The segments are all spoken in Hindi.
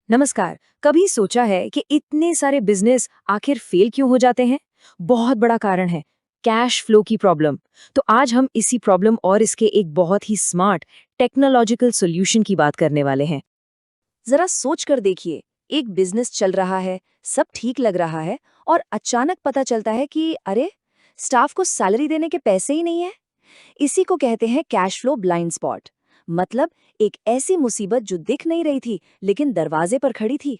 नमस्कार। कभी सोचा है कि इतने सारे बिजनेस आखिर फेल क्यों हो जाते हैं? बहुत बड़ा कारण है कैश फ्लो की प्रॉब्लम। तो आज हम इसी प्रॉब्लम और इसके एक बहुत ही स्मार्ट टेक्नोलॉजिकल सॉल्यूशन की बात करने वाले हैं। जरा सोच कर देखिए, एक बिजनेस चल रहा है, सब ठीक लग रहा है और अचानक पता चलता है कि अरे, स्टाफ को सैलरी देने के पैसे ही नहीं है। इसी को कहते हैं कैश फ्लो ब्लाइंड स्पॉट। मतलब एक ऐसी मुसीबत जो दिख नहीं रही थी लेकिन दरवाजे पर खड़ी थी।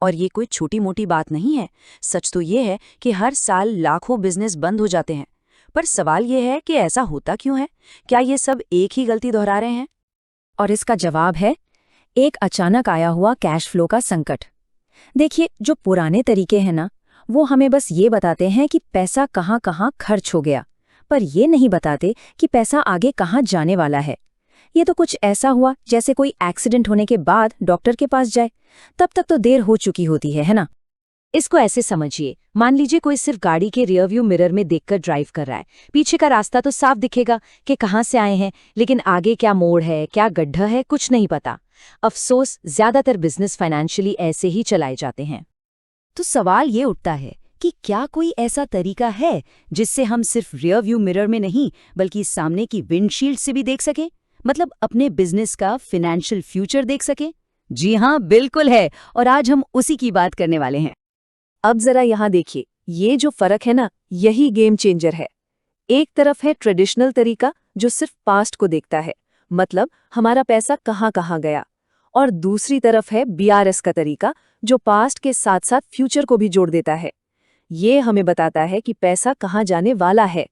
और ये कोई छोटी मोटी बात नहीं है। सच तो ये है कि हर साल लाखों बिजनेस बंद हो जाते हैं। पर सवाल ये है कि ऐसा होता क्यों है? क्या ये सब एक ही गलती दोहरा रहे हैं? और इसका जवाब है एक अचानक आया हुआ कैश फ्लो का संकट। देखिए, जो पुराने तरीके हैं ना, वो हमें बस ये बताते हैं कि पैसा कहाँ कहाँ खर्च हो गया, पर ये नहीं बताते कि पैसा आगे कहाँ जाने वाला है। ये तो कुछ ऐसा हुआ जैसे कोई एक्सीडेंट होने के बाद डॉक्टर के पास जाए, तब तक तो देर हो चुकी होती है ना? इसको ऐसे समझिए, मान लीजिए कोई सिर्फ गाड़ी के रियर व्यू मिरर में देखकर ड्राइव कर रहा है। पीछे का रास्ता तो साफ दिखेगा कि कहाँ से आए हैं, लेकिन आगे क्या मोड़ है, क्या गड्ढा है, कुछ नहीं पता। अफसोस, ज्यादातर बिजनेस फाइनेंशियली ऐसे ही चलाए जाते हैं। तो सवाल ये उठता है कि क्या कोई ऐसा तरीका है जिससे हम सिर्फ रियर व्यू मिरर में नहीं बल्कि सामने की विंडशील्ड से भी देख सकें? मतलब अपने बिजनेस का फाइनेंशियल फ्यूचर देख सकें? जी हाँ, बिल्कुल है। और आज हम उसी की बात करने वाले हैं। अब जरा यहाँ देखिए, ये जो फर्क है ना, यही गेम चेंजर है। एक तरफ है ट्रेडिशनल तरीका जो सिर्फ पास्ट को देखता है, मतलब हमारा पैसा कहाँ कहाँ गया। और दूसरी तरफ है बीआरएस का तरीका जो पास्ट के साथ साथ फ्यूचर को भी जोड़ देता है। ये हमें बताता है कि पैसा कहाँ जाने वाला है।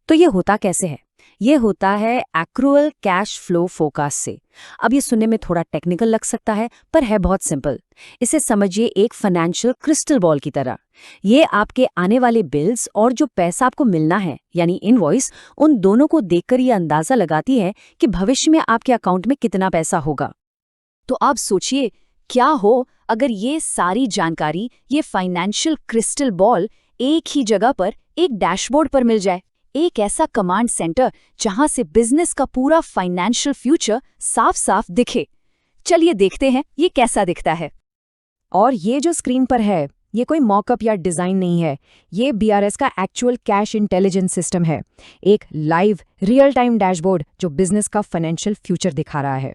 तो ये होता कैसे है? ये होता है एक्रूअल कैश फ्लो फोरकास्ट से। अब ये सुनने में थोड़ा टेक्निकल लग सकता है, पर है बहुत सिंपल। इसे समझिए एक फाइनेंशियल क्रिस्टल बॉल की तरह। ये आपके आने वाले बिल्स और जो पैसा आपको मिलना है यानी इनवॉइस, उन दोनों को देखकर ये अंदाजा लगाती है कि भविष्य में आपके अकाउंट में कितना पैसा होगा। तो आप सोचिए, क्या हो अगर ये सारी जानकारी, ये फाइनेंशियल क्रिस्टल बॉल एक ही जगह पर, एक डैशबोर्ड पर मिल जाए। एक ऐसा कमांड सेंटर जहां से बिजनेस का पूरा फाइनेंशियल फ्यूचर साफ साफ दिखे। चलिए देखते हैं ये कैसा दिखता है। और ये जो स्क्रीन पर है, ये कोई मॉकअप या डिजाइन नहीं है। ये बीआरएस का एक्चुअल कैश इंटेलिजेंस सिस्टम है। एक लाइव रियल टाइम डैशबोर्ड जो बिजनेस का फाइनेंशियल फ्यूचर दिखा रहा है।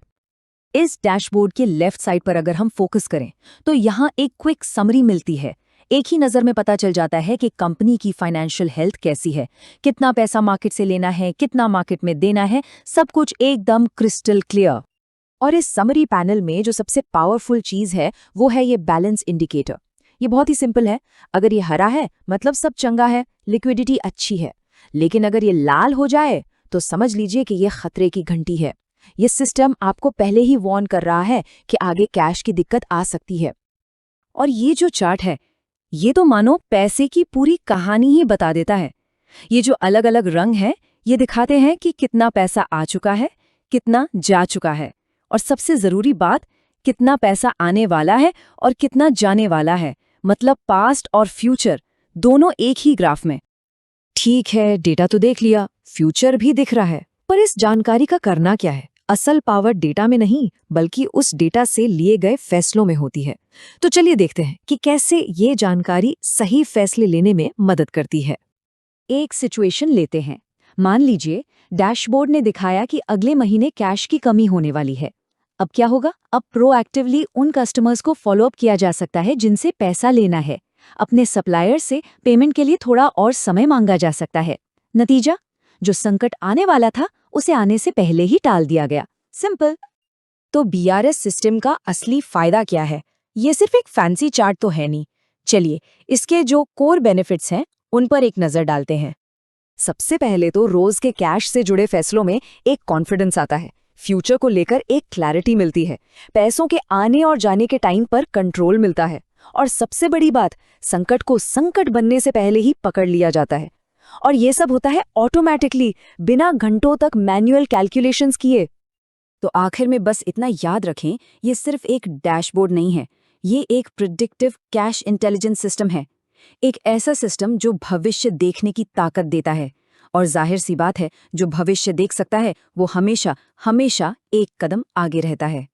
इस डैशबोर्ड के लेफ्ट साइड पर अगर हम फोकस करें तो यहाँ एक क्विक समरी मिलती है। एक ही नज़र में पता चल जाता है कि कंपनी की फाइनेंशियल हेल्थ कैसी है, कितना पैसा मार्केट से लेना है, कितना मार्केट में देना है, सब कुछ एकदम क्रिस्टल क्लियर। और इस समरी पैनल में जो सबसे पावरफुल चीज़ है वो है ये बैलेंस इंडिकेटर। ये बहुत ही सिंपल है। अगर ये हरा है मतलब सब चंगा है, लिक्विडिटी अच्छी है। लेकिन अगर ये लाल हो जाए तो समझ लीजिए कि ये खतरे की घंटी है। ये सिस्टम आपको पहले ही वार्न कर रहा है कि आगे कैश की दिक्कत आ सकती है। और ये जो चार्ट है, ये तो मानो पैसे की पूरी कहानी ही बता देता है। ये जो अलग अलग रंग हैं, ये दिखाते हैं कि कितना पैसा आ चुका है, कितना जा चुका है, और सबसे जरूरी बात, कितना पैसा आने वाला है और कितना जाने वाला है। मतलब पास्ट और फ्यूचर दोनों एक ही ग्राफ में। ठीक है, डेटा तो देख लिया, फ्यूचर भी दिख रहा है, पर इस जानकारी का करना क्या है? असल पावर डेटा में नहीं बल्कि उस डेटा से लिए गए फैसलों में होती है। तो चलिए देखते हैं कि कैसे ये जानकारी सही फैसले लेने में मदद करती है। एक सिचुएशन लेते हैं। मान लीजिए डैशबोर्ड ने दिखाया कि अगले महीने कैश की कमी होने वाली है। अब क्या होगा? अब प्रोएक्टिवली उन कस्टमर्स को फॉलोअप किया जा सकता है जिनसे पैसा लेना है। अपने सप्लायर से पेमेंट के लिए थोड़ा और समय मांगा जा सकता है। नतीजा, जो संकट आने वाला था उसे आने से पहले ही टाल दिया गया। सिंपल। तो बीआरएस सिस्टम का असली फायदा क्या है? ये सिर्फ एक फैंसी चार्ट तो है नहीं। चलिए इसके जो कोर बेनिफिट्स हैं उन पर एक नजर डालते हैं। सबसे पहले तो रोज के कैश से जुड़े फैसलों में एक कॉन्फिडेंस आता है। फ्यूचर को लेकर एक क्लैरिटी मिलती है। पैसों के आने और जाने के टाइम पर कंट्रोल मिलता है। और सबसे बड़ी बात, संकट को संकट बनने से पहले ही पकड़ लिया जाता है। और ये सब होता है ऑटोमेटिकली, बिना घंटों तक मैन्युअल कैलकुलेशंस किए। तो आखिर में बस इतना याद रखें, ये सिर्फ एक डैशबोर्ड नहीं है, ये एक प्रिडिक्टिव कैश इंटेलिजेंस सिस्टम है। एक ऐसा सिस्टम जो भविष्य देखने की ताकत देता है। और जाहिर सी बात है, जो भविष्य देख सकता है वो हमेशा हमेशा एक कदम आगे रहता है।